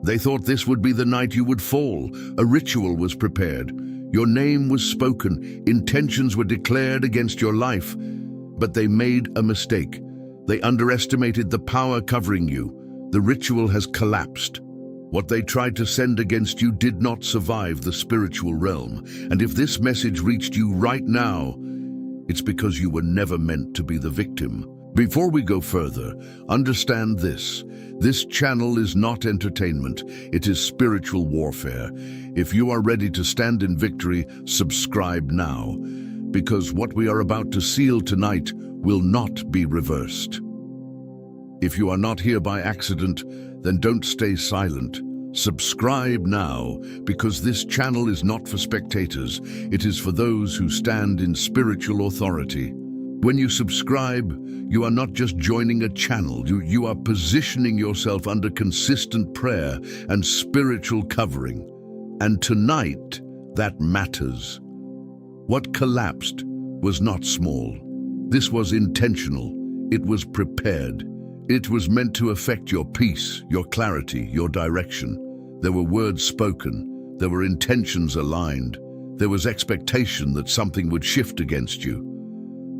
They thought this would be the night you would fall. A ritual was prepared. Your name was spoken. Intentions were declared against your life. But they made a mistake. They underestimated the power covering you. The ritual has collapsed. What they tried to send against you did not survive the spiritual realm. And if this message reached you right now, it's because you were never meant to be the victim. Before we go further, understand this. This channel is not entertainment. It is spiritual warfare. If you are ready to stand in victory, subscribe now, because what we are about to seal tonight will not be reversed. If you are not here by accident, then don't stay silent. Subscribe now, because this channel is not for spectators. It is for those who stand in spiritual authority. When you subscribe, you are not just joining a channel, you are positioning yourself under consistent prayer and spiritual covering. And tonight, that matters. What collapsed was not small. This was intentional. It was prepared. It was meant to affect your peace, your clarity, your direction. There were words spoken. There were intentions aligned. There was expectation that something would shift against you.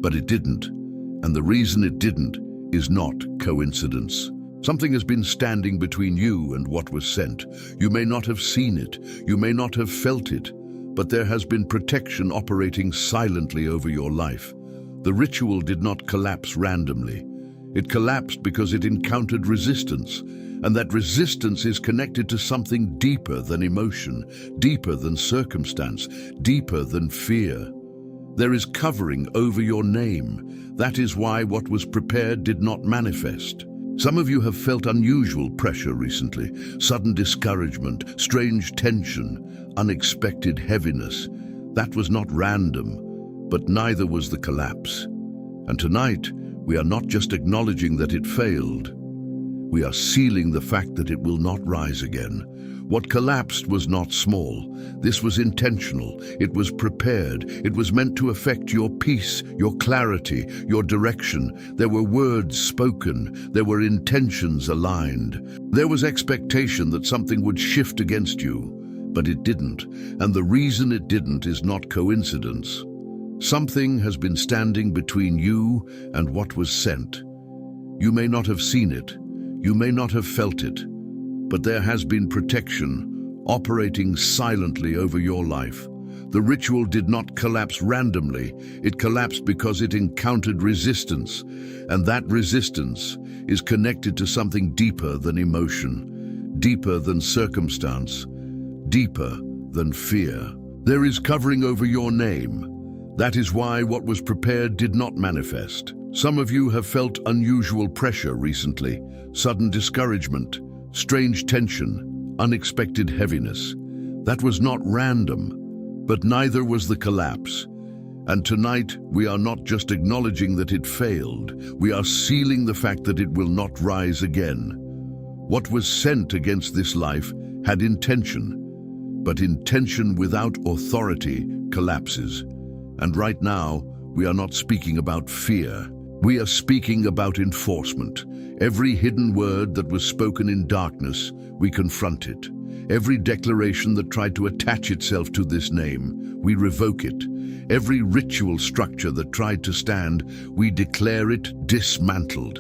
But it didn't, and the reason it didn't is not coincidence. Something has been standing between you and what was sent. You may not have seen it, you may not have felt it, but there has been protection operating silently over your life. The ritual did not collapse randomly. It collapsed because it encountered resistance, and that resistance is connected to something deeper than emotion, deeper than circumstance, deeper than fear. There is covering over your name. That is why what was prepared did not manifest. Some of you have felt unusual pressure recently, sudden discouragement, strange tension, unexpected heaviness. That was not random, but neither was the collapse. And tonight, we are not just acknowledging that it failed. We are sealing the fact that it will not rise again. What collapsed was not small. This was intentional. It was prepared. It was meant to affect your peace, your clarity, your direction. There were words spoken. There were intentions aligned. There was expectation that something would shift against you, but it didn't. And the reason it didn't is not coincidence. Something has been standing between you and what was sent. You may not have seen it. You may not have felt it. But there has been protection operating silently over your life. The ritual did not collapse randomly. It collapsed because it encountered resistance, and that resistance is connected to something deeper than emotion, deeper than circumstance, deeper than fear. There is covering over your name. That is why what was prepared did not manifest. Some of you have felt unusual pressure recently, sudden discouragement, strange tension, unexpected heaviness. That was not random, but neither was the collapse. And tonight, we are not just acknowledging that it failed, we are sealing the fact that it will not rise again. What was sent against this life had intention, but intention without authority collapses. And right now, we are not speaking about fear. We are speaking about enforcement. Every hidden word that was spoken in darkness, we confront it. Every declaration that tried to attach itself to this name, we revoke it. Every ritual structure that tried to stand, we declare it dismantled.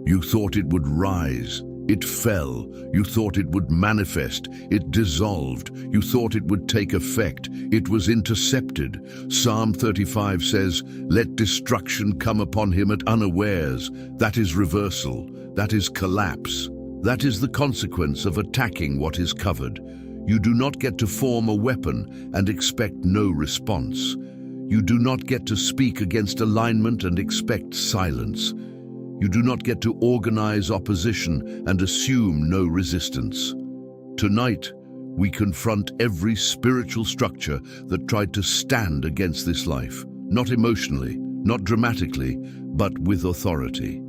You thought it would rise. It fell. You thought it would manifest. It dissolved. You thought it would take effect. It was intercepted. Psalm 35 says, "Let destruction come upon him at unawares." That is reversal. That is collapse. That is the consequence of attacking what is covered. You do not get to form a weapon and expect no response. You do not get to speak against alignment and expect silence. You do not get to organize opposition and assume no resistance. Tonight, we confront every spiritual structure that tried to stand against this life, not emotionally, not dramatically, but with authority.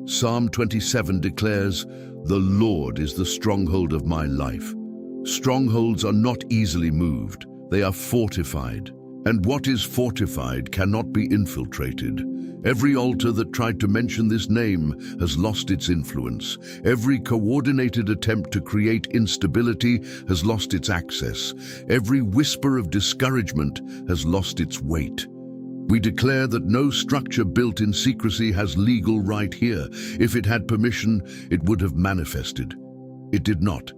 Psalm 27 declares, "The Lord is the stronghold of my life." Strongholds are not easily moved. They are fortified. And what is fortified cannot be infiltrated. Every altar that tried to mention this name has lost its influence. Every coordinated attempt to create instability has lost its access. Every whisper of discouragement has lost its weight. We declare that no structure built in secrecy has legal right here. If it had permission, it would have manifested. It did not,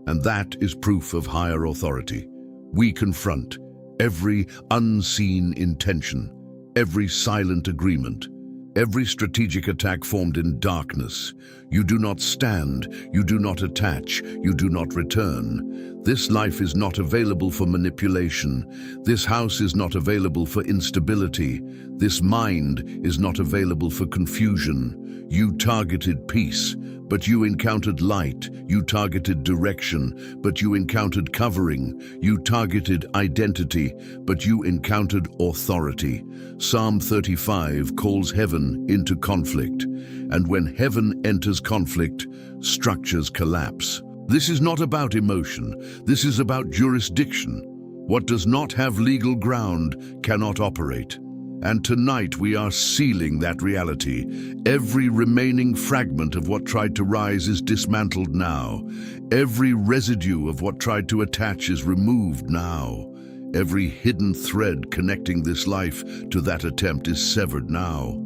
and that is proof of higher authority. We confront every unseen intention, every silent agreement, every strategic attack formed in darkness. You do not stand, you do not attach, you do not return. This life is not available for manipulation. This house is not available for instability. This mind is not available for confusion. You targeted peace, but you encountered light. You targeted direction, but you encountered covering. You targeted identity, but you encountered authority. Psalm 35 calls heaven into conflict, and when heaven enters conflict, structures collapse. This is not about emotion. This is about jurisdiction. What does not have legal ground cannot operate. And tonight we are sealing that reality. Every remaining fragment of what tried to rise is dismantled now. Every residue of what tried to attach is removed now. Every hidden thread connecting this life to that attempt is severed now.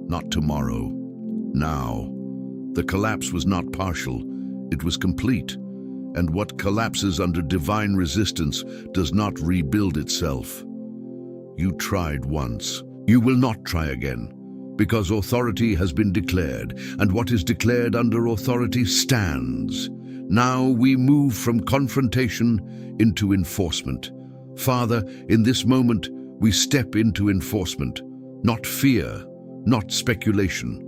Not tomorrow. Now. The collapse was not partial. It was complete. And what collapses under divine resistance does not rebuild itself. You tried once. You will not try again, because authority has been declared, and what is declared under authority stands. Now we move from confrontation into enforcement. Father, in this moment, we step into enforcement, not fear, not speculation,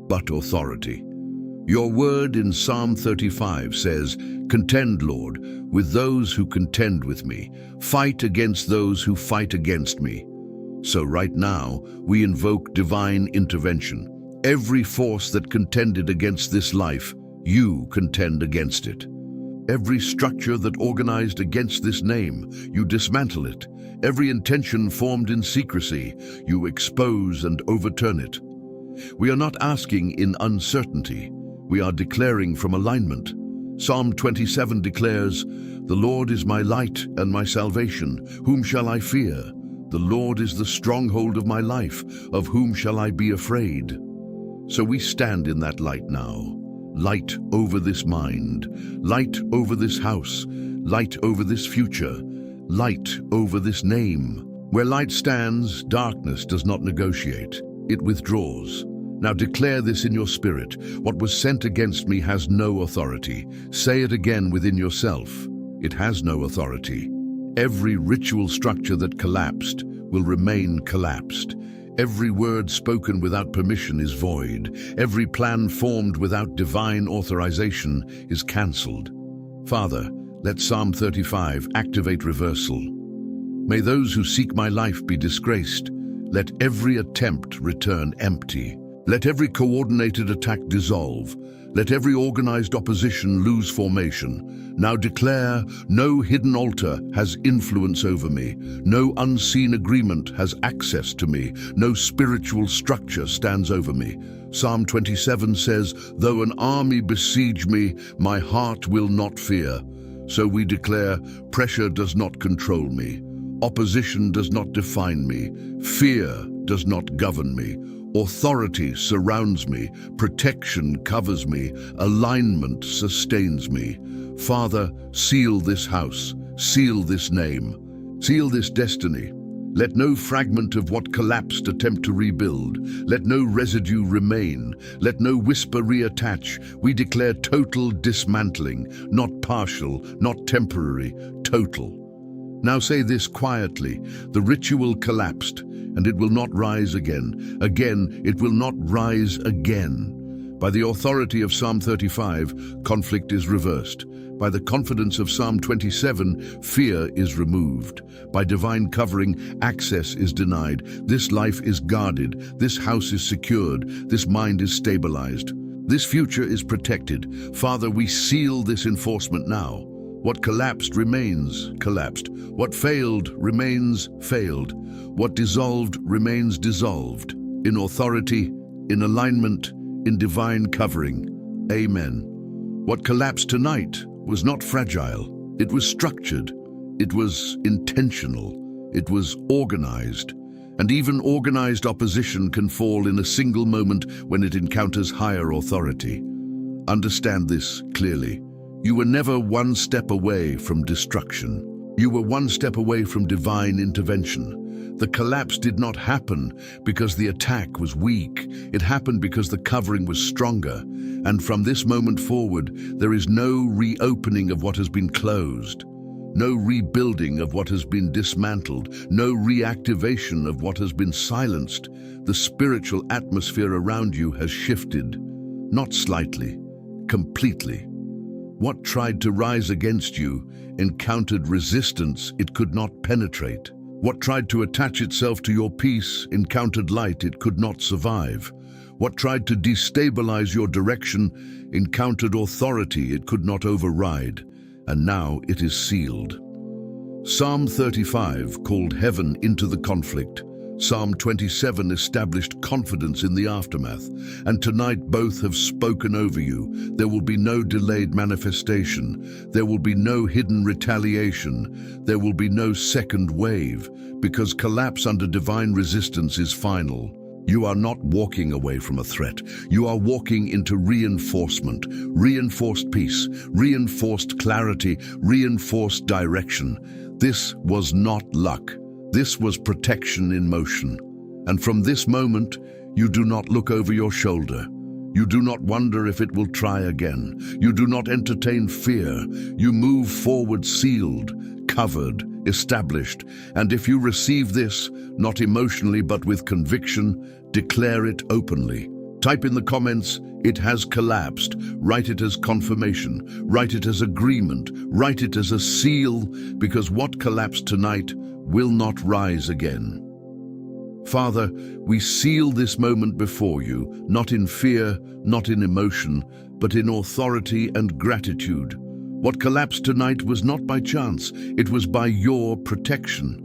but authority. Your word in Psalm 35 says, "Contend, Lord, with those who contend with me. Fight against those who fight against me." So right now, we invoke divine intervention. Every force that contended against this life, you contend against it. Every structure that organized against this name, you dismantle it. Every intention formed in secrecy, you expose and overturn it. We are not asking in uncertainty. We are declaring from alignment. Psalm 27 declares, "The Lord is my light and my salvation. Whom shall I fear? The Lord is the stronghold of my life. Of whom shall I be afraid?" So we stand in that light now. Light over this mind. Light over this house. Light over this future. Light over this name. Where light stands, darkness does not negotiate. It withdraws. Now declare this in your spirit. What was sent against me has no authority. Say it again within yourself. It has no authority. Every ritual structure that collapsed will remain collapsed. Every word spoken without permission is void. Every plan formed without divine authorization is cancelled. Father, let Psalm 35 activate reversal. May those who seek my life be disgraced. Let every attempt return empty. Let every coordinated attack dissolve. Let every organized opposition lose formation. Now declare, no hidden altar has influence over me. No unseen agreement has access to me. No spiritual structure stands over me. Psalm 27 says, "Though an army besiege me, my heart will not fear." So we declare, pressure does not control me. Opposition does not define me. Fear does not govern me. Authority surrounds me, protection covers me, alignment sustains me. Father, seal this house, seal this name, seal this destiny. Let no fragment of what collapsed attempt to rebuild. Let no residue remain. Let no whisper reattach. We declare total dismantling, not partial, not temporary, total. Now say this quietly, the ritual collapsed, and it will not rise again. Again, it will not rise again. By the authority of Psalm 35, conflict is reversed. By the confidence of Psalm 27, fear is removed. By divine covering, access is denied. This life is guarded. This house is secured. This mind is stabilized. This future is protected. Father, we seal this enforcement now. What collapsed remains collapsed. What failed remains failed. What dissolved remains dissolved. In authority, in alignment, in divine covering. Amen. What collapsed tonight was not fragile. It was structured. It was intentional. It was organized. And even organized opposition can fall in a single moment when it encounters higher authority. Understand this clearly. You were never one step away from destruction. You were one step away from divine intervention. The collapse did not happen because the attack was weak. It happened because the covering was stronger. And from this moment forward, there is no reopening of what has been closed. No rebuilding of what has been dismantled, no reactivation of what has been silenced. The spiritual atmosphere around you has shifted, not slightly, completely. What tried to rise against you encountered resistance it could not penetrate. What tried to attach itself to your peace encountered light it could not survive. What tried to destabilize your direction encountered authority it could not override. And now it is sealed. Psalm 35 called heaven into the conflict. Psalm 27 established confidence in the aftermath. And tonight both have spoken over you. There will be no delayed manifestation. There will be no hidden retaliation. There will be no second wave, because collapse under divine resistance is final. You are not walking away from a threat. You are walking into reinforcement, reinforced peace, reinforced clarity, reinforced direction. This was not luck. This was protection in motion. And from this moment, you do not look over your shoulder. You do not wonder if it will try again. You do not entertain fear. You move forward sealed, covered, established. And if you receive this, not emotionally but with conviction, declare it openly. Type in the comments, "It has collapsed." Write it as confirmation. Write it as agreement. Write it as a seal, because what collapsed tonight will not rise again. Father, we seal this moment before you, not in fear, not in emotion, but in authority and gratitude. What collapsed tonight was not by chance, it was by your protection.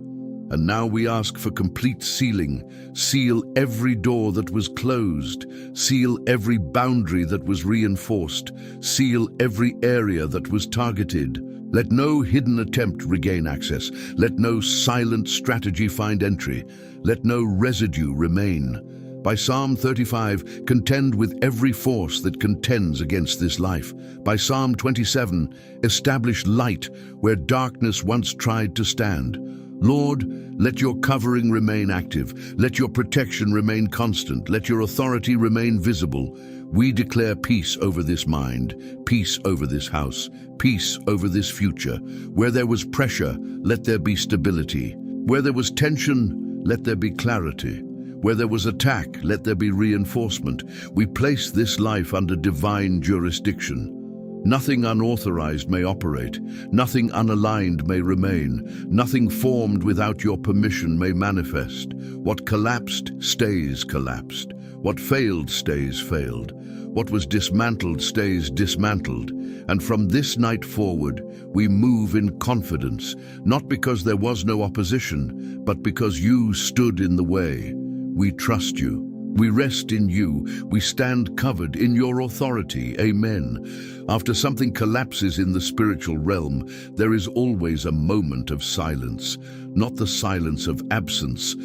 And now we ask for complete sealing. Seal every door that was closed. Seal every boundary that was reinforced. Seal every area that was targeted. Let no hidden attempt regain access. Let no silent strategy find entry. Let no residue remain. By Psalm 35, contend with every force that contends against this life. By Psalm 27, establish light where darkness once tried to stand. Lord, let your covering remain active. Let your protection remain constant. Let your authority remain visible. We declare peace over this mind, peace over this house, peace over this future. Where there was pressure, let there be stability. Where there was tension, let there be clarity. Where there was attack, let there be reinforcement. We place this life under divine jurisdiction. Nothing unauthorized may operate. Nothing unaligned may remain. Nothing formed without your permission may manifest. What collapsed stays collapsed. What failed stays failed. What was dismantled stays dismantled. And from this night forward, we move in confidence, not because there was no opposition, but because you stood in the way. We trust you. We rest in you. We stand covered in your authority. Amen. After something collapses in the spiritual realm, there is always a moment of silence. Not the silence of absence,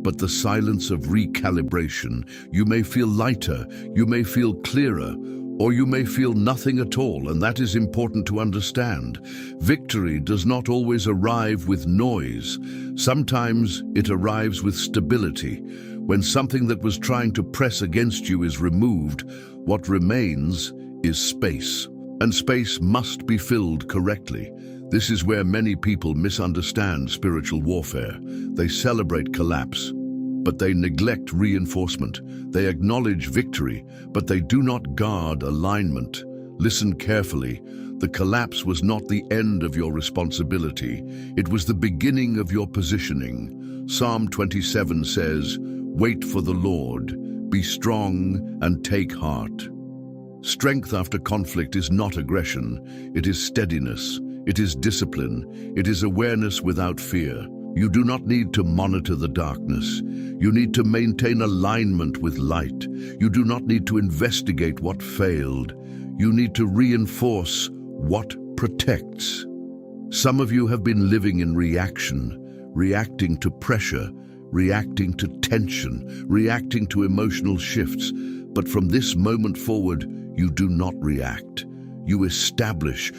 but the silence of recalibration. You may feel lighter, you may feel clearer, or you may feel nothing at all, and that is important to understand. Victory does not always arrive with noise. Sometimes it arrives with stability. When something that was trying to press against you is removed, what remains is space. And space must be filled correctly. This is where many people misunderstand spiritual warfare. They celebrate collapse, but they neglect reinforcement. They acknowledge victory, but they do not guard alignment. Listen carefully. The collapse was not the end of your responsibility. It was the beginning of your positioning. Psalm 27 says, "Wait for the Lord, be strong and take heart." Strength after conflict is not aggression, it is steadiness. It is discipline. It is awareness without fear. You do not need to monitor the darkness. You need to maintain alignment with light. You do not need to investigate what failed. You need to reinforce what protects. Some of you have been living in reaction, reacting to pressure, reacting to tension, reacting to emotional shifts. But from this moment forward, you do not react. You establish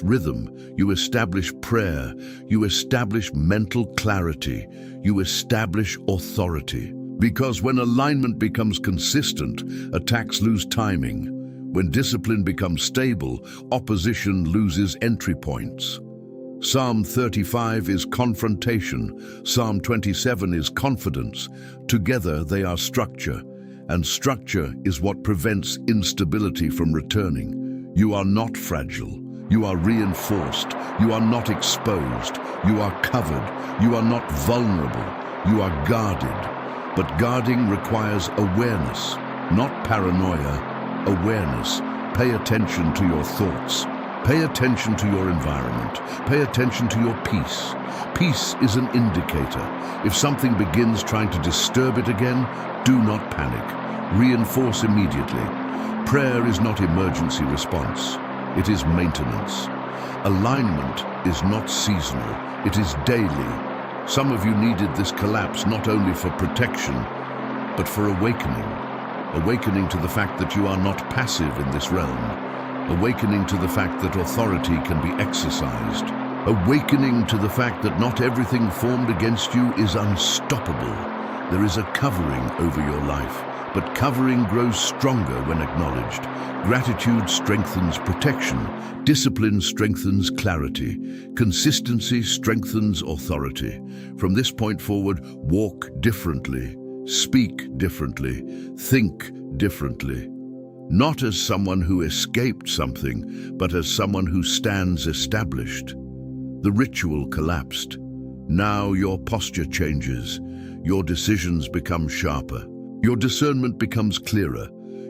rhythm, you establish prayer, you establish mental clarity, you establish authority. Because when alignment becomes consistent, attacks lose timing. When discipline becomes stable, opposition loses entry points. Psalm 35 is confrontation. Psalm 27 is confidence. Together they are structure, and structure is what prevents instability from returning. You are not fragile. You are reinforced. You are not exposed. You are covered. You are not vulnerable. You are guarded. But guarding requires awareness, not paranoia. Awareness. Pay attention to your thoughts. Pay attention to your environment. Pay attention to your peace. Peace is an indicator. If something begins trying to disturb it again, do not panic. Reinforce immediately. Prayer is not emergency response. It is maintenance. Alignment is not seasonal. It is daily. Some of you needed this collapse not only for protection, but for awakening. Awakening to the fact that you are not passive in this realm. Awakening to the fact that authority can be exercised. Awakening to the fact that not everything formed against you is unstoppable. There is a covering over your life, but covering grows stronger when acknowledged. Gratitude strengthens protection. Discipline strengthens clarity. Consistency strengthens authority. From this point forward, walk differently, speak differently, think differently. Not as someone who escaped something, but as someone who stands established. The ritual collapsed. Now your posture changes. Your decisions become sharper. Your discernment becomes clearer.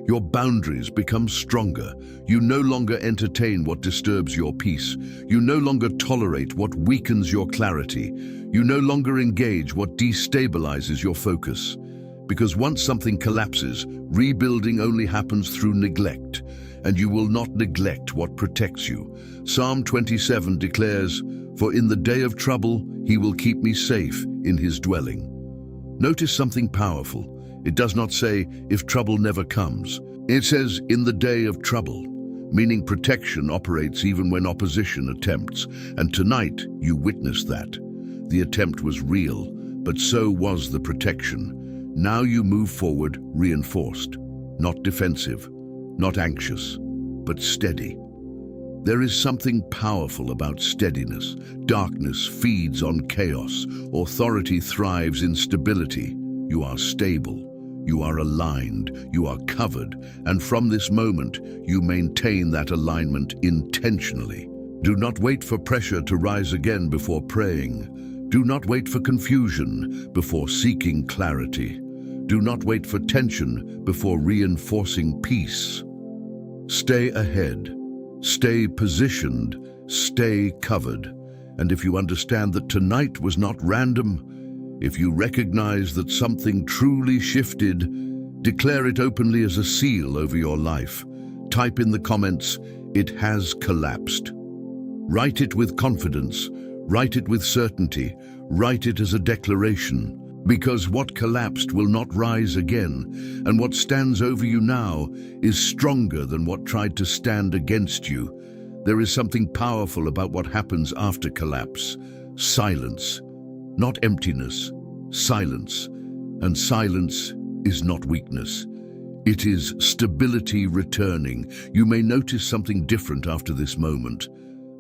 Your boundaries become stronger. You no longer entertain what disturbs your peace. You no longer tolerate what weakens your clarity. You no longer engage what destabilizes your focus. Because once something collapses, rebuilding only happens through neglect, and you will not neglect what protects you. Psalm 27 declares, "For in the day of trouble, he will keep me safe in his dwelling." Notice something powerful. It does not say, "if trouble never comes." It says, "in the day of trouble," meaning protection operates even when opposition attempts. And tonight, you witnessed that. The attempt was real, but so was the protection. Now you move forward reinforced, not defensive, not anxious, but steady. There is something powerful about steadiness. Darkness feeds on chaos. Authority thrives in stability. You are stable. You are aligned. You are covered. And from this moment, you maintain that alignment intentionally. Do not wait for pressure to rise again before praying. Do not wait for confusion before seeking clarity. Do not wait for tension before reinforcing peace. Stay ahead. Stay positioned. Stay covered. And if you understand that tonight was not random, if you recognize that something truly shifted, declare it openly as a seal over your life. Type in the comments, "It has collapsed." Write it with confidence. Write it with certainty. Write it as a declaration. Because what collapsed will not rise again, and what stands over you now is stronger than what tried to stand against you. There is something powerful about what happens after collapse. Silence, not emptiness, silence. And silence is not weakness. It is stability returning. You may notice something different after this moment.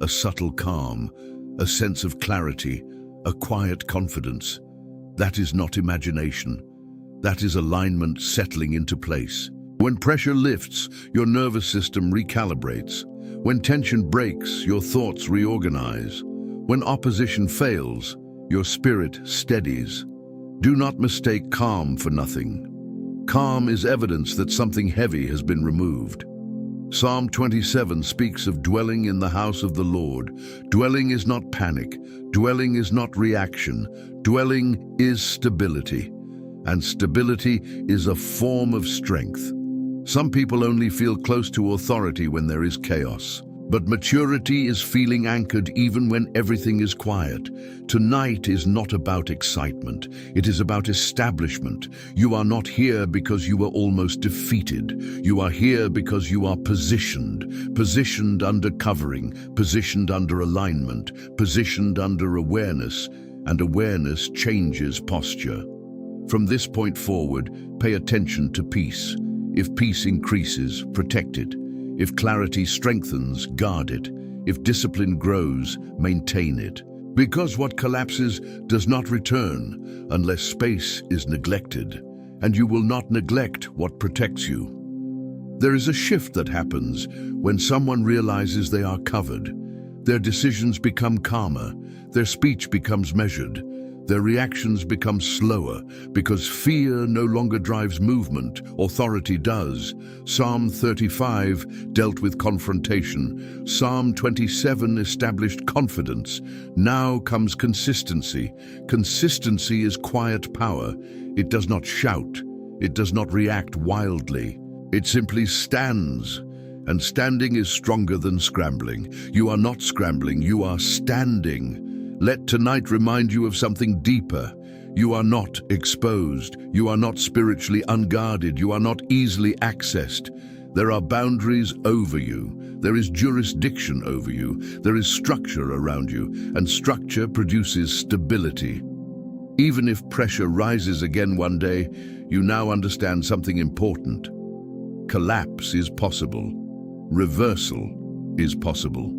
A subtle calm, a sense of clarity, a quiet confidence. That is not imagination. That is alignment settling into place. When pressure lifts, your nervous system recalibrates. When tension breaks, your thoughts reorganize. When opposition fails, your spirit steadies. Do not mistake calm for nothing. Calm is evidence that something heavy has been removed. Psalm 27 speaks of dwelling in the house of the Lord. Dwelling is not panic. Dwelling is not reaction. Dwelling is stability. And stability is a form of strength. Some people only feel close to authority when there is chaos. But maturity is feeling anchored even when everything is quiet. Tonight is not about excitement. It is about establishment. You are not here because you were almost defeated. You are here because you are positioned under covering, positioned under alignment, positioned under awareness, and awareness changes posture. From this point forward, pay attention to peace. If peace increases, protect it. If clarity strengthens, guard it. If discipline grows, maintain it. Because what collapses does not return unless space is neglected, and you will not neglect what protects you. There is a shift that happens when someone realizes they are covered. Their decisions become calmer, their speech becomes measured, their reactions become slower because fear no longer drives movement, authority does. Psalm 35 dealt with confrontation. Psalm 27 established confidence. Now comes consistency. Consistency is quiet power. It does not shout. It does not react wildly. It simply stands. And standing is stronger than scrambling. You are not scrambling, you are standing. Let tonight remind you of something deeper. You are not exposed. You are not spiritually unguarded. You are not easily accessed. There are boundaries over you. There is jurisdiction over you. There is structure around you, and structure produces stability. Even if pressure rises again one day, you now understand something important. Collapse is possible. Reversal is possible.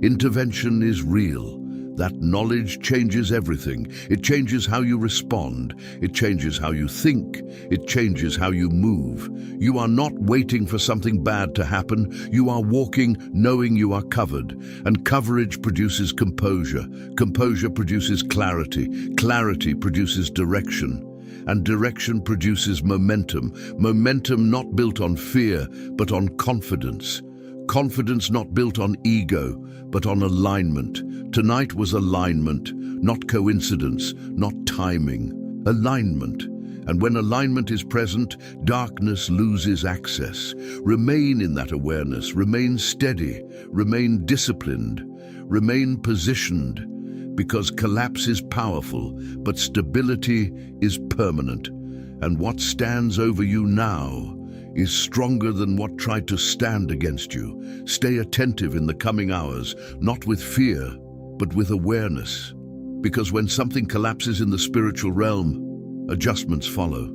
Intervention is real. That knowledge changes everything. It changes how you respond. It changes how you think. It changes how you move. You are not waiting for something bad to happen. You are walking knowing you are covered. And coverage produces composure. Composure produces clarity. Clarity produces direction. And direction produces momentum. Momentum not built on fear, but on confidence. Confidence not built on ego, but on alignment. Tonight was alignment, not coincidence, not timing. Alignment. And when alignment is present, darkness loses access. Remain in that awareness. Remain steady. Remain disciplined. Remain positioned. Because collapse is powerful, but stability is permanent. And what stands over you now is stronger than what tried to stand against you. Stay attentive in the coming hours, not with fear, but with awareness. Because when something collapses in the spiritual realm, adjustments follow.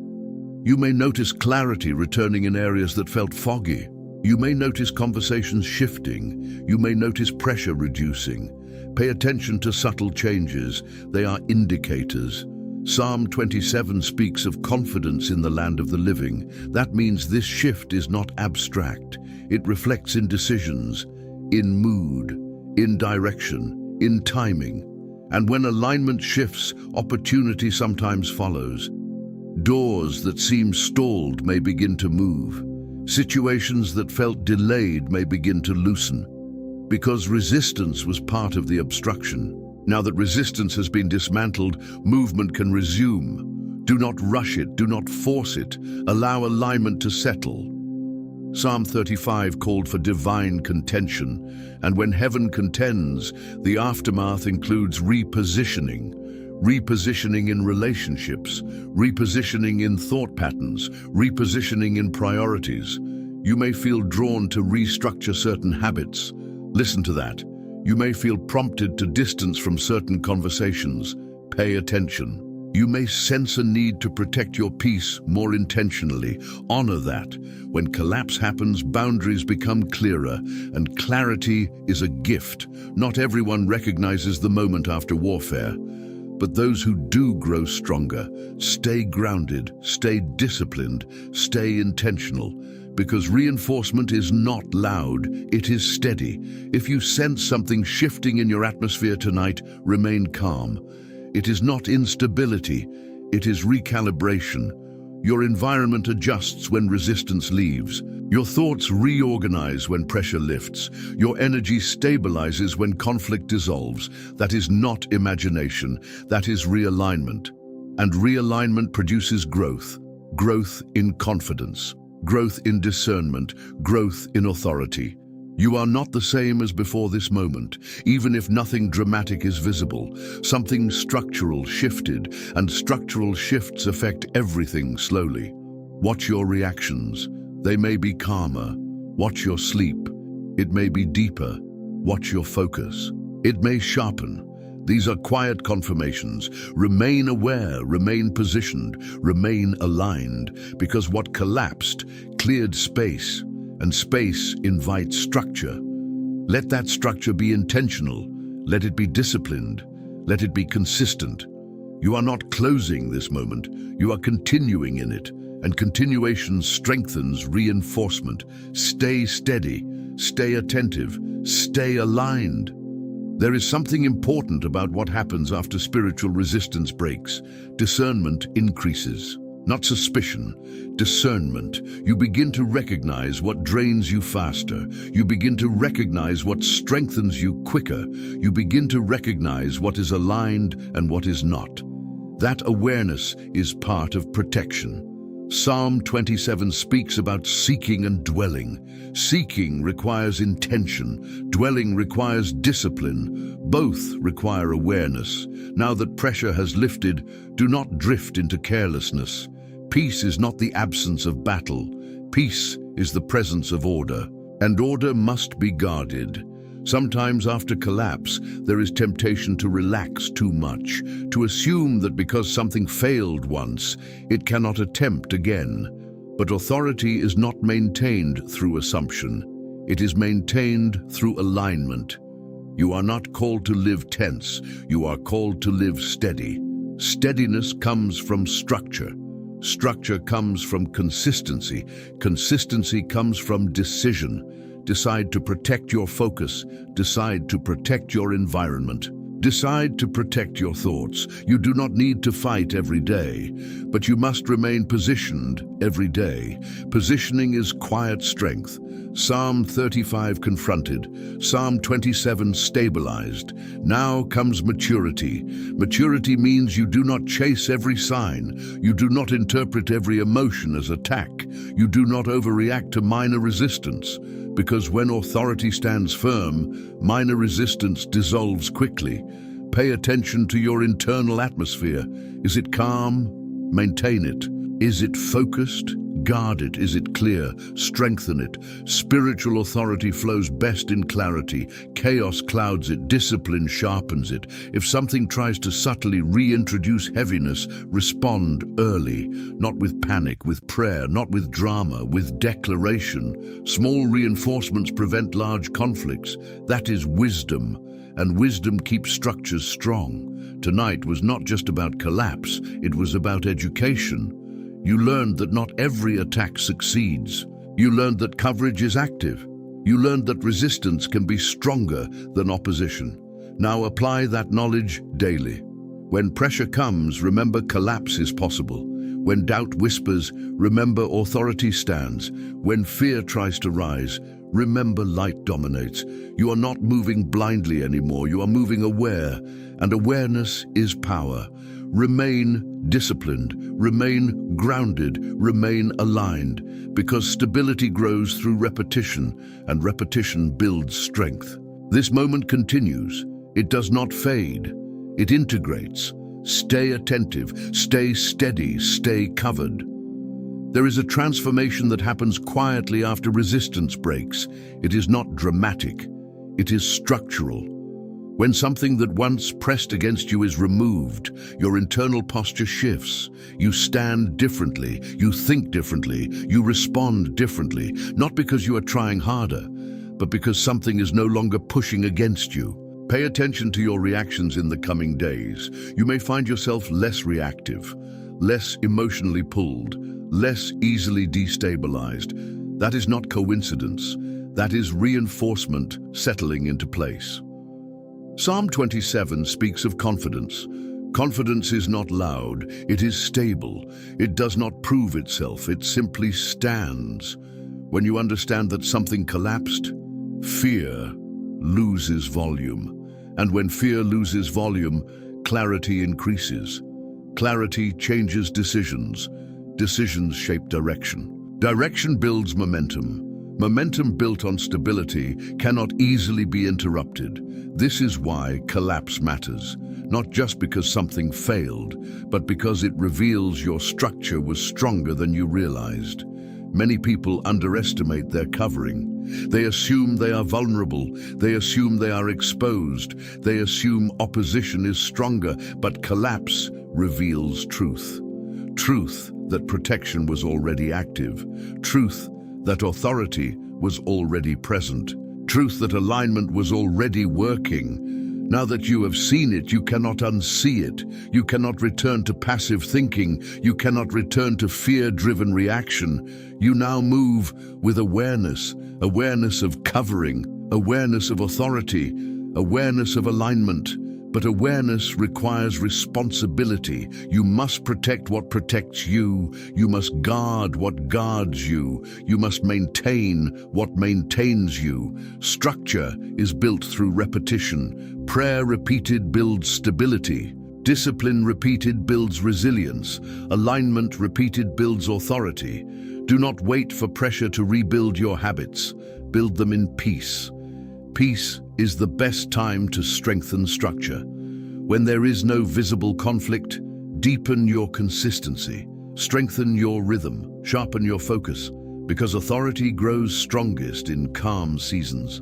You may notice clarity returning in areas that felt foggy. You may notice conversations shifting. You may notice pressure reducing. Pay attention to subtle changes. They are indicators. Psalm 27 speaks of confidence in the land of the living. That means this shift is not abstract. It reflects in decisions, in mood, in direction, in timing. And when alignment shifts, opportunity sometimes follows. Doors that seem stalled may begin to move. Situations that felt delayed may begin to loosen. Because resistance was part of the obstruction. Now that resistance has been dismantled, movement can resume. Do not rush it, do not force it. Allow alignment to settle. Psalm 35 called for divine contention, and when heaven contends, the aftermath includes repositioning. Repositioning in relationships, repositioning in thought patterns, repositioning in priorities. You may feel drawn to restructure certain habits. Listen to that. You may feel prompted to distance from certain conversations. Pay attention. You may sense a need to protect your peace more intentionally. Honor that. When collapse happens, boundaries become clearer, and clarity is a gift. Not everyone recognizes the moment after warfare, but those who do grow stronger. Stay grounded, stay disciplined, stay intentional. Because reinforcement is not loud, it is steady. If you sense something shifting in your atmosphere tonight, remain calm. It is not instability, it is recalibration. Your environment adjusts when resistance leaves. Your thoughts reorganize when pressure lifts. Your energy stabilizes when conflict dissolves. That is not imagination, that is realignment. And realignment produces growth. Growth in confidence, growth in discernment, growth in authority. You are not the same as before this moment, even if nothing dramatic is visible. Something structural shifted, and structural shifts affect everything slowly. Watch your reactions. They may be calmer. Watch your sleep. It may be deeper. Watch your focus. It may sharpen. These are quiet confirmations. Remain aware, remain positioned, remain aligned, because what collapsed cleared space, and space invites structure. Let that structure be intentional. Let it be disciplined. Let it be consistent. You are not closing this moment. You are continuing in it, and continuation strengthens reinforcement. Stay steady, stay attentive, stay aligned. There is something important about what happens after spiritual resistance breaks. Discernment increases. Not suspicion, discernment. You begin to recognize what drains you faster. You begin to recognize what strengthens you quicker. You begin to recognize what is aligned and what is not. That awareness is part of protection. Psalm 27 speaks about seeking and dwelling. Seeking requires intention. Dwelling requires discipline. Both require awareness. Now that pressure has lifted, do not drift into carelessness. Peace is not the absence of battle. Peace is the presence of order. And order must be guarded. Sometimes after collapse, there is temptation to relax too much, to assume that because something failed once, it cannot attempt again. But authority is not maintained through assumption. It is maintained through alignment. You are not called to live tense. You are called to live steady. Steadiness comes from structure. Structure comes from consistency. Consistency comes from decision. Decide to protect your focus. Decide to protect your environment. Decide to protect your thoughts. You do not need to fight every day, but you must remain positioned every day. Positioning is quiet strength. Psalm 35 confronted. Psalm 27 stabilized. Now comes maturity. Maturity means you do not chase every sign. You do not interpret every emotion as attack. You do not overreact to minor resistance. Because when authority stands firm, minor resistance dissolves quickly. Pay attention to your internal atmosphere. Is it calm? Maintain it. Is it focused? Guard it. Is it clear? Strengthen it. Spiritual authority flows best in clarity. Chaos clouds it. Discipline sharpens it. If something tries to subtly reintroduce heaviness, respond early. Not with panic, with prayer, not with drama, with declaration. Small reinforcements prevent large conflicts. That is wisdom. And wisdom keeps structures strong. Tonight was not just about collapse, it was about education. You learned that not every attack succeeds. You learned that coverage is active. You learned that resistance can be stronger than opposition. Now apply that knowledge daily. When pressure comes, remember collapse is possible. When doubt whispers, remember authority stands. When fear tries to rise, remember light dominates. You are not moving blindly anymore. You are moving aware, and awareness is power. Remain disciplined, remain grounded, remain aligned, because stability grows through repetition, and repetition builds strength. This moment continues. It does not fade. It integrates. Stay attentive, stay steady, stay covered. There is a transformation that happens quietly after resistance breaks. It is not dramatic. It is structural. When something that once pressed against you is removed, your internal posture shifts. You stand differently, you think differently, you respond differently, not because you are trying harder, but because something is no longer pushing against you. Pay attention to your reactions in the coming days. You may find yourself less reactive, less emotionally pulled, less easily destabilized. That is not coincidence. That is reinforcement settling into place. Psalm 27 speaks of confidence. Confidence is not loud, it is stable. It does not prove itself, it simply stands. When you understand that something collapsed, fear loses volume. And when fear loses volume, clarity increases. Clarity changes decisions. Decisions shape direction. Direction builds momentum. Momentum built on stability cannot easily be interrupted. This is why collapse matters, not just because something failed, but because it reveals your structure was stronger than you realized. Many people underestimate their covering. They assume they are vulnerable. They assume they are exposed. They assume opposition is stronger, but collapse reveals truth. Truth that protection was already active. Truth that authority was already present. Truth that alignment was already working. Now that you have seen it, you cannot unsee it. You cannot return to passive thinking. You cannot return to fear-driven reaction. You now move with awareness, awareness of covering, awareness of authority, awareness of alignment. But awareness requires responsibility. You must protect what protects you. You must guard what guards you. You must maintain what maintains you. Structure is built through repetition. Prayer repeated builds stability. Discipline repeated builds resilience. Alignment repeated builds authority. Do not wait for pressure to rebuild your habits. Build them in peace. Peace is the best time to strengthen structure. When there is no visible conflict, deepen your consistency, strengthen your rhythm, sharpen your focus, because authority grows strongest in calm seasons.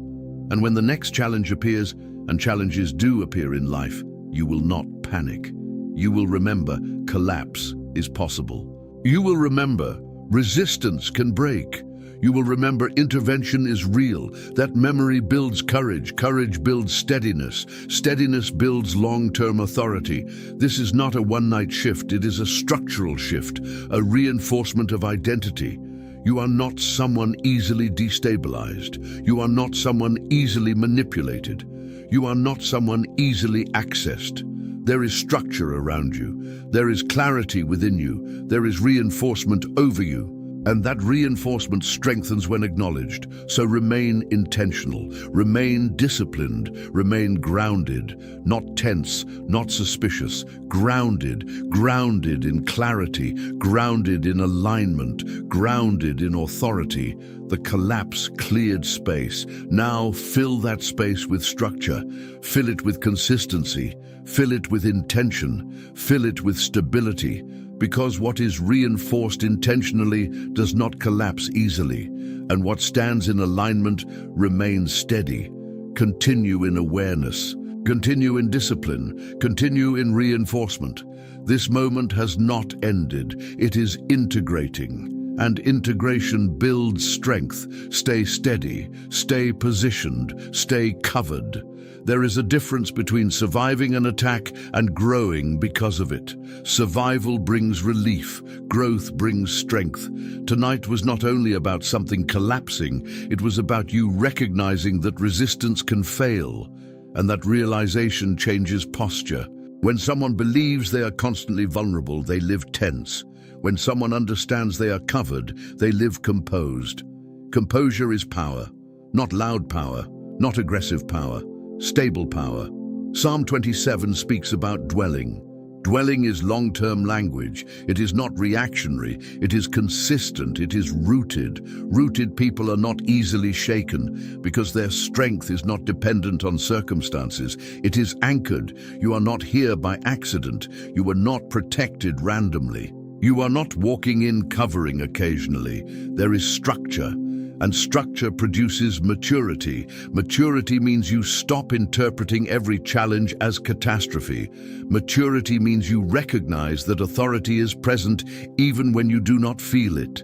And when the next challenge appears, and challenges do appear in life, you will not panic. You will remember collapse is possible. You will remember resistance can break. You will remember intervention is real. That memory builds courage. Courage builds steadiness. Steadiness builds long-term authority. This is not a one-night shift. It is a structural shift, a reinforcement of identity. You are not someone easily destabilized. You are not someone easily manipulated. You are not someone easily accessed. There is structure around you. There is clarity within you. There is reinforcement over you. And that reinforcement strengthens when acknowledged. So remain intentional, remain disciplined, remain grounded, not tense, not suspicious, grounded in clarity, grounded in alignment, grounded in authority. The collapse cleared space. Now fill that space with structure, fill it with consistency, fill it with intention, fill it with stability. Because what is reinforced intentionally does not collapse easily, and what stands in alignment remains steady. Continue in awareness, continue in discipline, continue in reinforcement. This moment has not ended, it is integrating. And integration builds strength. Stay steady, stay positioned, stay covered. There is a difference between surviving an attack and growing because of it. Survival brings relief, growth brings strength. Tonight was not only about something collapsing, it was about you recognizing that resistance can fail, and that realization changes posture. When someone believes they are constantly vulnerable, they live tense. When someone understands they are covered, they live composed. Composure is power, not loud power, not aggressive power. Stable power. Psalm 27 speaks about dwelling. Dwelling is long-term language. It is not reactionary. It is consistent. It is rooted. Rooted people are not easily shaken because their strength is not dependent on circumstances. It is anchored. You are not here by accident. You are not protected randomly. You are not walking in covering occasionally. There is structure. And structure produces maturity. Maturity means you stop interpreting every challenge as catastrophe. Maturity means you recognize that authority is present even when you do not feel it.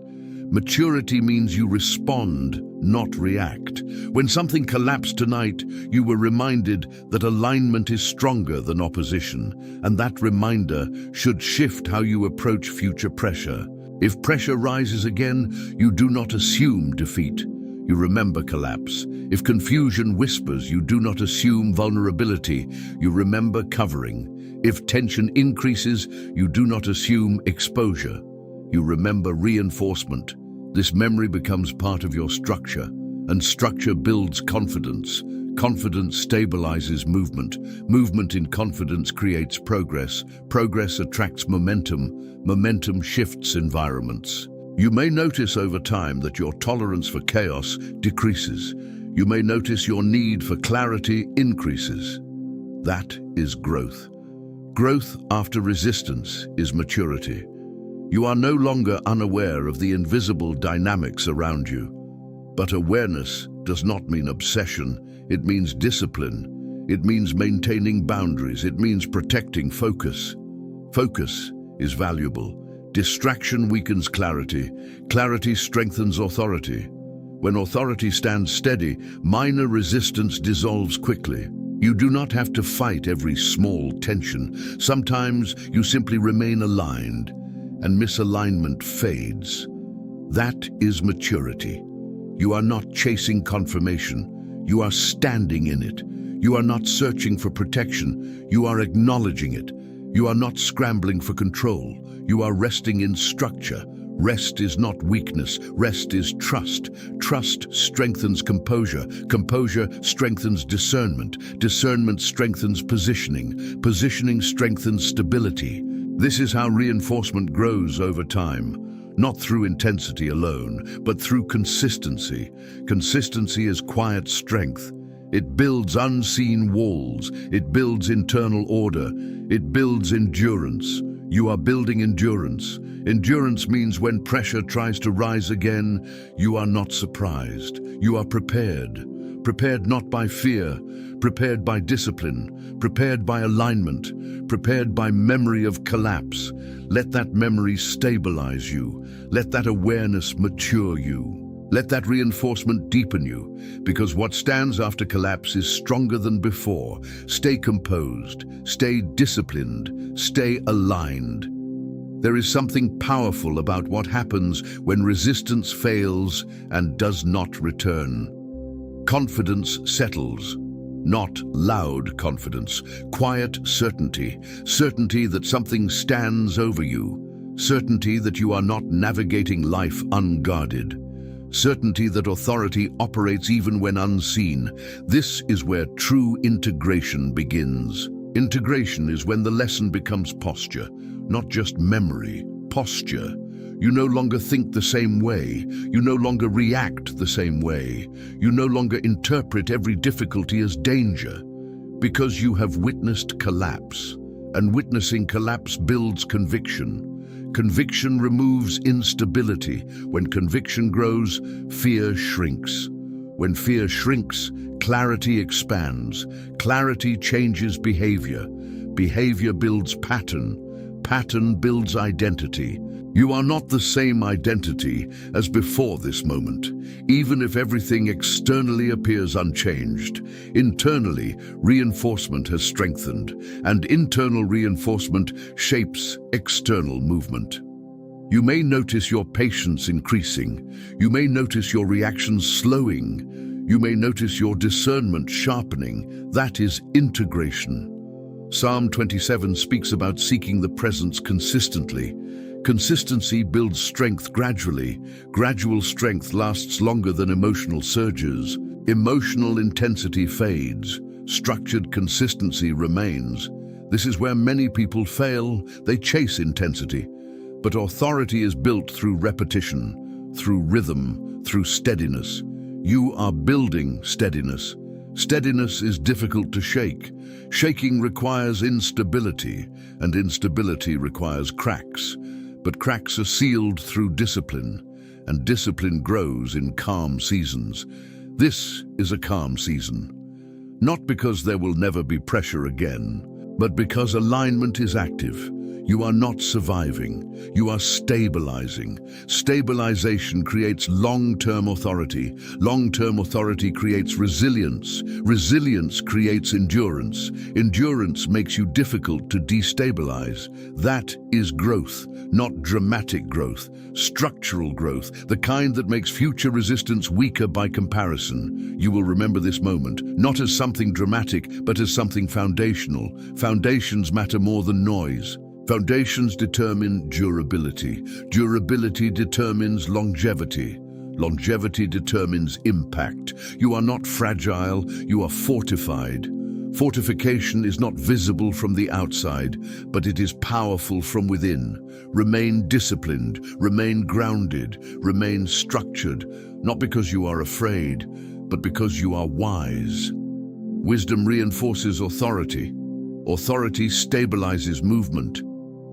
Maturity means you respond, not react. When something collapsed tonight, you were reminded that alignment is stronger than opposition, and that reminder should shift how you approach future pressure. If pressure rises again, you do not assume defeat. you remember collapse. If confusion whispers, you do not assume vulnerability, you remember covering. If tension increases, you do not assume exposure, you remember reinforcement. This memory becomes part of your structure, and structure builds confidence. Confidence stabilizes movement. Movement in confidence creates progress. Progress attracts momentum. Momentum shifts environments. You may notice over time that your tolerance for chaos decreases. You may notice your need for clarity increases. That is growth. Growth after resistance is maturity. You are no longer unaware of the invisible dynamics around you. But awareness does not mean obsession. It means discipline. It means maintaining boundaries. It means protecting focus. Focus is valuable. Distraction weakens clarity. Clarity strengthens authority. When authority stands steady, minor resistance dissolves quickly. You do not have to fight every small tension. Sometimes you simply remain aligned, and misalignment fades. That is maturity. You are not chasing confirmation. You are standing in it. You are not searching for protection. You are acknowledging it. You are not scrambling for control. You are resting in structure. Rest is not weakness. Rest is trust. Trust strengthens composure. Composure strengthens discernment. Discernment strengthens positioning. Positioning strengthens stability. This is how reinforcement grows over time, not through intensity alone, but through consistency. Consistency is quiet strength. It builds unseen walls. It builds internal order. It builds endurance. You are building endurance. Endurance means when pressure tries to rise again, you are not surprised. You are prepared. Prepared not by fear, prepared by discipline, prepared by alignment, prepared by memory of collapse. Let that memory stabilize you. Let that awareness mature you. Let that reinforcement deepen you, because what stands after collapse is stronger than before. Stay composed, stay disciplined, stay aligned. There is something powerful about what happens when resistance fails and does not return. Confidence settles. Not loud confidence, quiet certainty. Certainty that something stands over you. Certainty that you are not navigating life unguarded. Certainty that authority operates even when unseen. This is where true integration begins. Integration is when the lesson becomes posture, not just memory, posture. You no longer think the same way. You no longer react the same way. You no longer interpret every difficulty as danger, because you have witnessed collapse, and witnessing collapse builds conviction. Conviction removes instability. When conviction grows, fear shrinks. When fear shrinks, clarity expands. Clarity changes behavior. Behavior builds pattern. Pattern builds identity. You are not the same identity as before this moment, even if everything externally appears unchanged. Internally, reinforcement has strengthened, and internal reinforcement shapes external movement. You may notice your patience increasing. You may notice your reactions slowing. You may notice your discernment sharpening. That is integration. Psalm 27 speaks about seeking the presence consistently. Consistency builds strength gradually. Gradual strength lasts longer than emotional surges. Emotional intensity fades. Structured consistency remains. This is where many people fail. They chase intensity. But authority is built through repetition, through rhythm, through steadiness. You are building steadiness. Steadiness is difficult to shake. Shaking requires instability, and instability requires cracks. But cracks are sealed through discipline, and discipline grows in calm seasons. This is a calm season, not because there will never be pressure again, but because alignment is active. You are not surviving, you are stabilizing. Stabilization creates long-term authority. Long-term authority creates resilience. Resilience creates endurance. Endurance makes you difficult to destabilize. That is growth, not dramatic growth, structural growth, the kind that makes future resistance weaker by comparison. You will remember this moment, not as something dramatic, but as something foundational. Foundations matter more than noise. Foundations determine durability. Durability determines longevity. Longevity determines impact. You are not fragile, you are fortified. Fortification is not visible from the outside, but it is powerful from within. Remain disciplined, remain grounded, remain structured, not because you are afraid, but because you are wise. Wisdom reinforces authority. Authority stabilizes movement.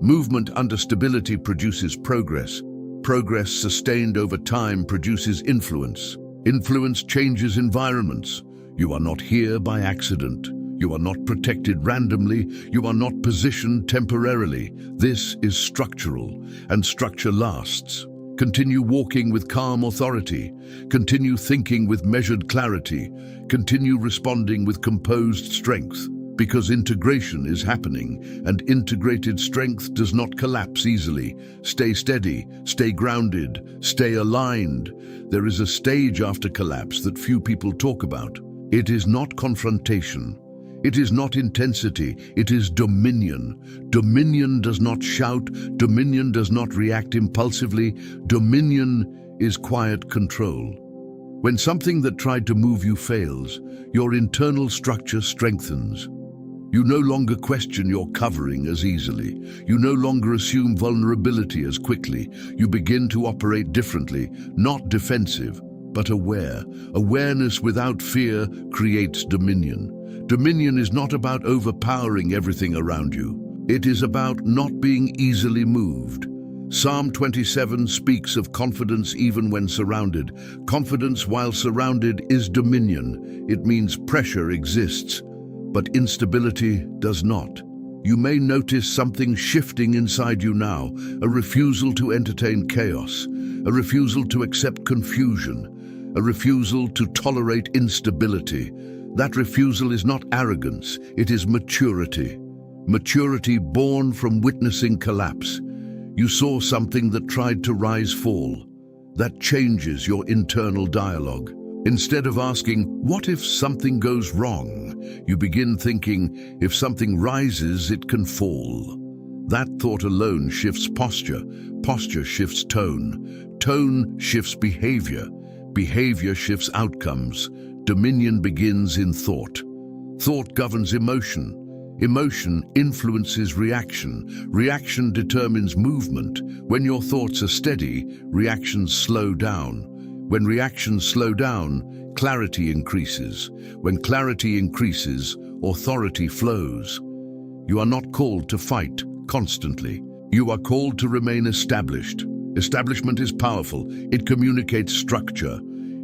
Movement under stability produces progress. Progress sustained over time produces influence. Influence changes environments. You are not here by accident. You are not protected randomly. You are not positioned temporarily. This is structural, and structure lasts. Continue walking with calm authority. Continue thinking with measured clarity. Continue responding with composed strength. Because integration is happening, and integrated strength does not collapse easily. Stay steady, stay grounded, stay aligned. There is a stage after collapse that few people talk about. It is not confrontation. It is not intensity, it is dominion. Dominion does not shout, dominion does not react impulsively. Dominion is quiet control. When something that tried to move you fails, your internal structure strengthens. You no longer question your covering as easily. You no longer assume vulnerability as quickly. You begin to operate differently, not defensive, but aware. Awareness without fear creates dominion. Dominion is not about overpowering everything around you. It is about not being easily moved. Psalm 27 speaks of confidence even when surrounded. Confidence while surrounded is dominion. It means pressure exists, but instability does not. You may notice something shifting inside you now, a refusal to entertain chaos, a refusal to accept confusion, a refusal to tolerate instability. That refusal is not arrogance, it is maturity. Maturity born from witnessing collapse. You saw something that tried to fall. That changes your internal dialogue. Instead of asking, what if something goes wrong? You begin thinking, if something rises, it can fall. That thought alone shifts posture. Posture shifts tone. Tone shifts behavior. Behavior shifts outcomes. Dominion begins in thought. Thought governs emotion. Emotion influences reaction. Reaction determines movement. When your thoughts are steady, reactions slow down. When reactions slow down, clarity increases. When clarity increases, authority flows. You are not called to fight constantly. You are called to remain established. Establishment is powerful. It communicates structure.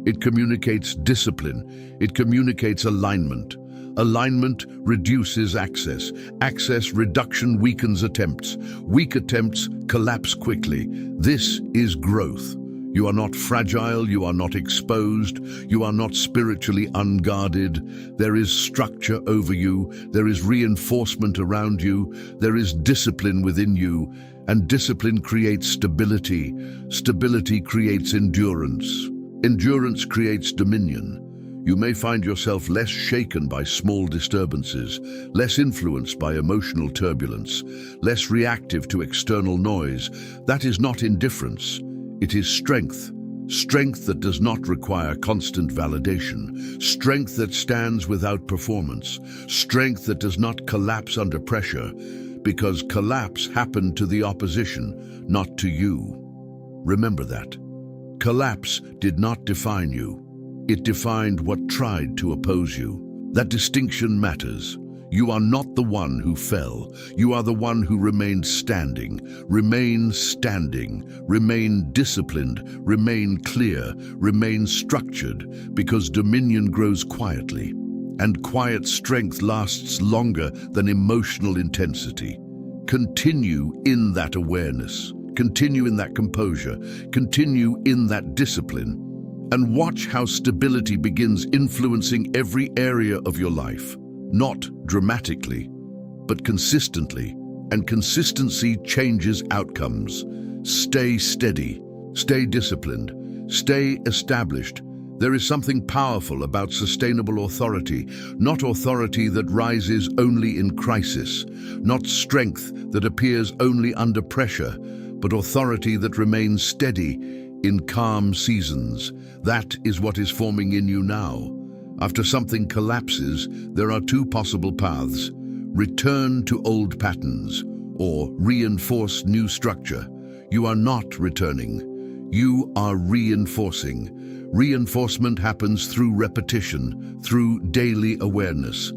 It communicates discipline. It communicates alignment. Alignment reduces access. Access reduction weakens attempts. Weak attempts collapse quickly. This is growth. You are not fragile, you are not exposed, you are not spiritually unguarded. There is structure over you, there is reinforcement around you, there is discipline within you, and discipline creates stability. Stability creates endurance. Endurance creates dominion. You may find yourself less shaken by small disturbances, less influenced by emotional turbulence, less reactive to external noise. That is not indifference. It is strength. Strength that does not require constant validation. Strength that stands without performance. Strength that does not collapse under pressure, because collapse happened to the opposition, not to you. Remember that. Collapse did not define you. It defined what tried to oppose you. That distinction matters. You are not the one who fell. You are the one who remained standing. Remain standing. Remain disciplined. Remain clear. Remain structured, because dominion grows quietly, and quiet strength lasts longer than emotional intensity. Continue in that awareness. Continue in that composure. Continue in that discipline. And watch how stability begins influencing every area of your life. Not dramatically, but consistently. And consistency changes outcomes. Stay steady. Stay disciplined. Stay established. There is something powerful about sustainable authority, not authority that rises only in crisis, not strength that appears only under pressure, but authority that remains steady in calm seasons. That is what is forming in you now. After something collapses, there are two possible paths: return to old patterns or reinforce new structure. You are not returning. You are reinforcing. Reinforcement happens through repetition, through daily awareness,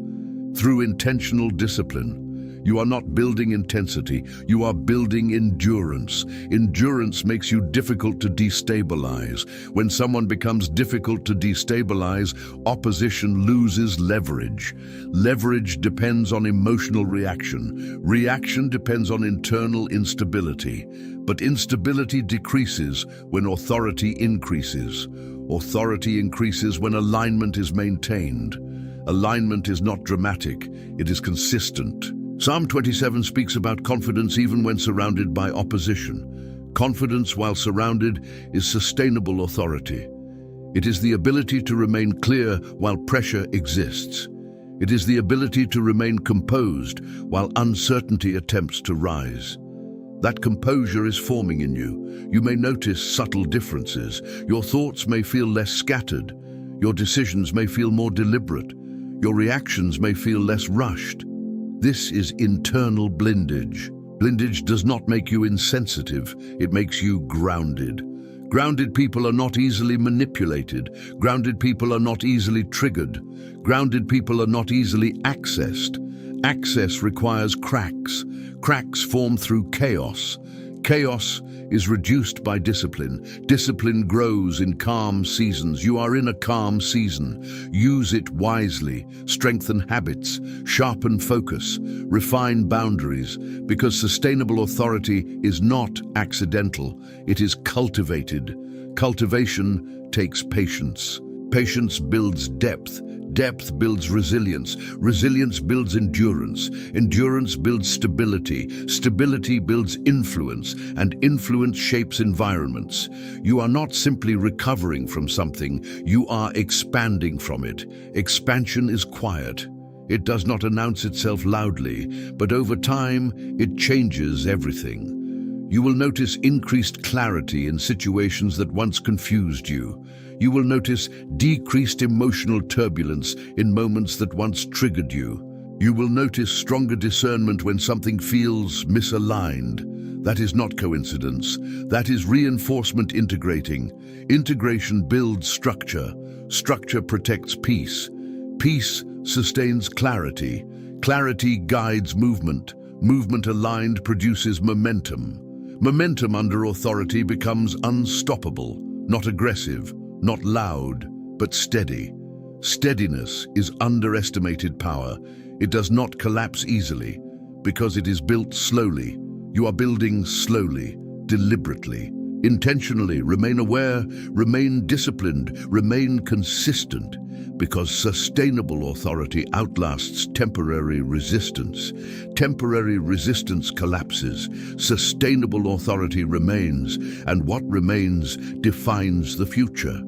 through intentional discipline. You are not building intensity, you are building endurance. Endurance makes you difficult to destabilize. When someone becomes difficult to destabilize, opposition loses leverage. Leverage depends on emotional reaction. Reaction depends on internal instability. But instability decreases when authority increases. Authority increases when alignment is maintained. Alignment is not dramatic, it is consistent. Psalm 27 speaks about confidence even when surrounded by opposition. Confidence, while surrounded, is sustainable authority. It is the ability to remain clear while pressure exists. It is the ability to remain composed while uncertainty attempts to rise. That composure is forming in you. You may notice subtle differences. Your thoughts may feel less scattered. Your decisions may feel more deliberate. Your reactions may feel less rushed. This is internal blindage. Blindage does not make you insensitive, it makes you grounded. Grounded people are not easily manipulated. Grounded people are not easily triggered. Grounded people are not easily accessed. Access requires cracks. Cracks form through chaos. Chaos is reduced by discipline. Discipline grows in calm seasons. You are in a calm season. Use it wisely. Strengthen habits. Sharpen focus. Refine boundaries. Because sustainable authority is not accidental. It is cultivated. Cultivation takes patience. Patience builds depth. Depth builds resilience. Resilience builds endurance. Endurance builds stability. Stability builds influence, and influence shapes environments. You are not simply recovering from something, you are expanding from it. Expansion is quiet. It does not announce itself loudly, but over time, it changes everything. You will notice increased clarity in situations that once confused you. You will notice decreased emotional turbulence in moments that once triggered you. You will notice stronger discernment when something feels misaligned. That is not coincidence. That is reinforcement integrating. Integration builds structure. Structure protects peace. Peace sustains clarity. Clarity guides movement. Movement aligned produces momentum. Momentum under authority becomes unstoppable, not aggressive, not loud, but steady. Steadiness is underestimated power. It does not collapse easily because it is built slowly. You are building slowly, deliberately, intentionally. Remain aware, remain disciplined, remain consistent, because sustainable authority outlasts temporary resistance. Temporary resistance collapses. Sustainable authority remains, and what remains defines the future.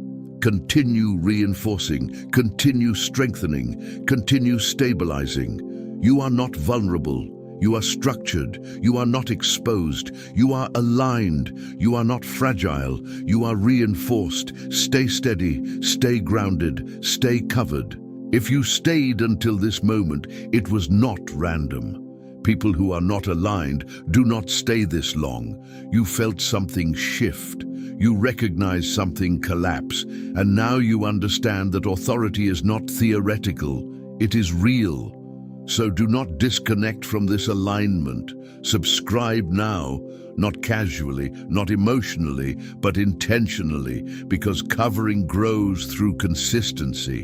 Continue reinforcing, continue strengthening, continue stabilizing. You are not vulnerable. You are structured. You are not exposed. You are aligned. You are not fragile. You are reinforced. Stay steady. Stay grounded. Stay covered. If you stayed until this moment, it was not random. People who are not aligned do not stay this long. You felt something shift. You recognize something collapse. And now you understand that authority is not theoretical. It is real. So do not disconnect from this alignment. Subscribe now, not casually, not emotionally, but intentionally, because covering grows through consistency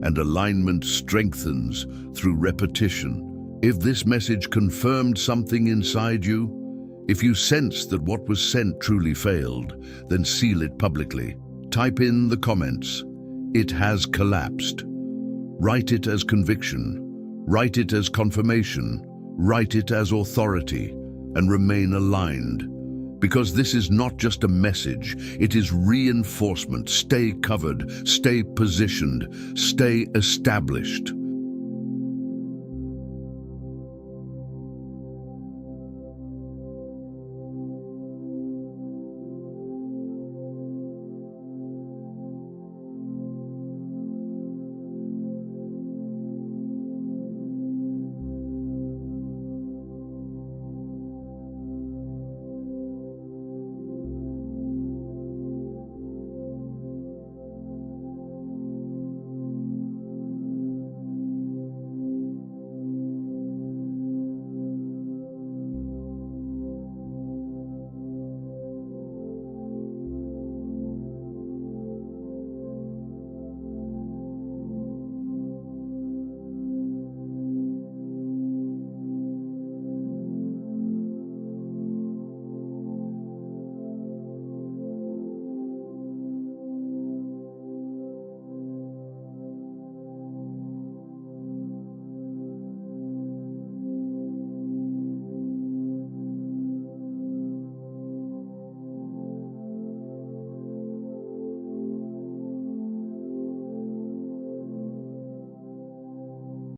and alignment strengthens through repetition. If this message confirmed something inside you, if you sense that what was sent truly failed, then seal it publicly. Type in the comments, "It has collapsed." Write it as conviction, write it as confirmation, write it as authority, and remain aligned. Because this is not just a message, it is reinforcement. Stay covered, stay positioned, stay established.